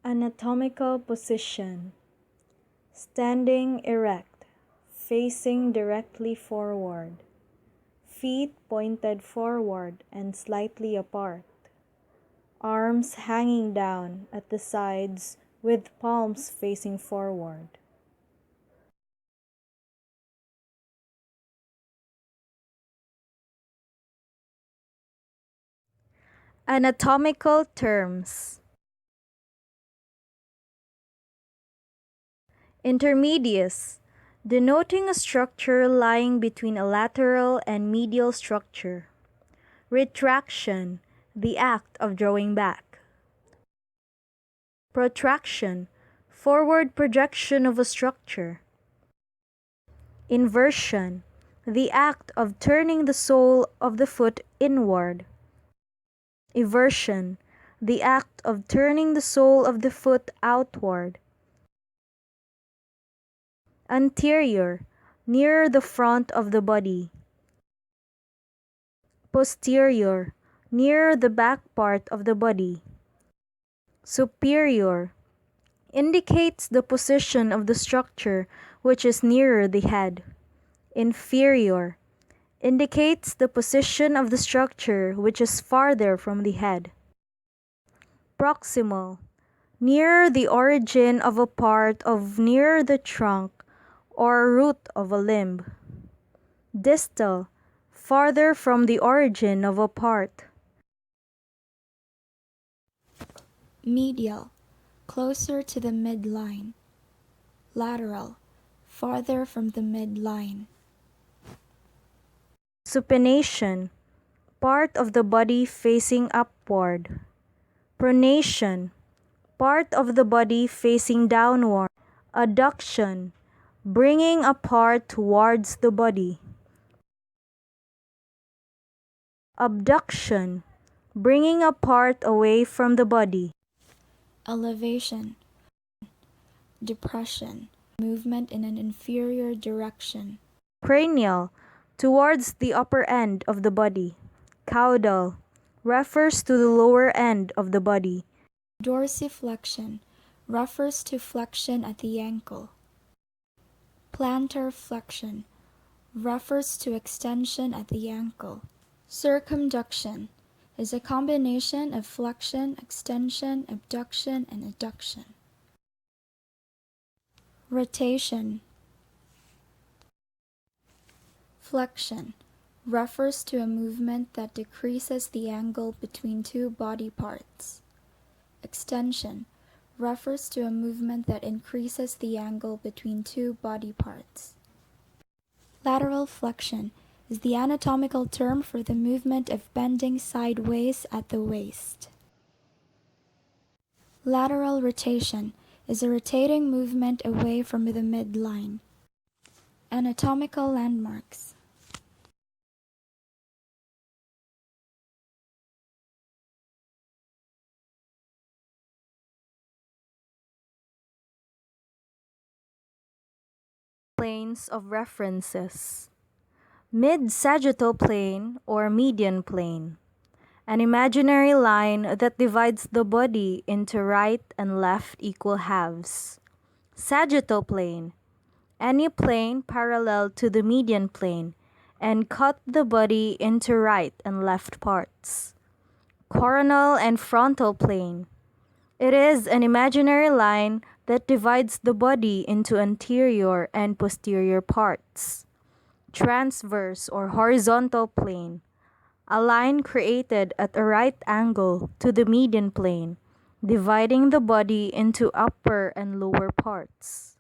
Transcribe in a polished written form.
Anatomical position. Standing erect, facing directly forward. Feet pointed forward and slightly apart. Arms hanging down at the sides with palms facing forward. Anatomical terms. Intermedius, denoting a structure lying between a lateral and medial structure. Retraction, the act of drawing back. Protraction, forward projection of a structure. Inversion, the act of turning the sole of the foot inward. Eversion, the act of turning the sole of the foot outward. Anterior, near the front of the body. Posterior, near the back part of the body. Superior, indicates the position of the structure which is nearer the head. Inferior, indicates the position of the structure which is farther from the head. Proximal, near the origin of a part of near the trunk or root of a limb. Distal, farther from the origin of a part. Medial, closer to the midline. Lateral, farther from the midline. Supination, part of the body facing upward. Pronation, part of the body facing downward. Adduction, bringing a part towards the body. Abduction, bringing a part away from the body. Elevation, depression, movement in an inferior direction. Cranial, towards the upper end of the body. Caudal, refers to the lower end of the body. Dorsiflexion, refers to flexion at the ankle. Plantar flexion, refers to extension at the ankle. Circumduction is a combination of flexion, extension, abduction, and adduction. Rotation. Flexion refers to a movement that decreases the angle between two body parts. Extension refers to a movement that increases the angle between two body parts. Lateral flexion is the anatomical term for the movement of bending sideways at the waist. Lateral rotation is a rotating movement away from the midline. Anatomical landmarks. Planes of references. Mid-sagittal plane or median plane. An imaginary line that divides the body into right and left equal halves. Sagittal plane. Any plane parallel to the median plane and cut the body into right and left parts. Coronal and frontal plane. It is an imaginary line that divides the body into anterior and posterior parts. Transverse or horizontal plane. A line created at a right angle to the median plane, dividing the body into upper and lower parts.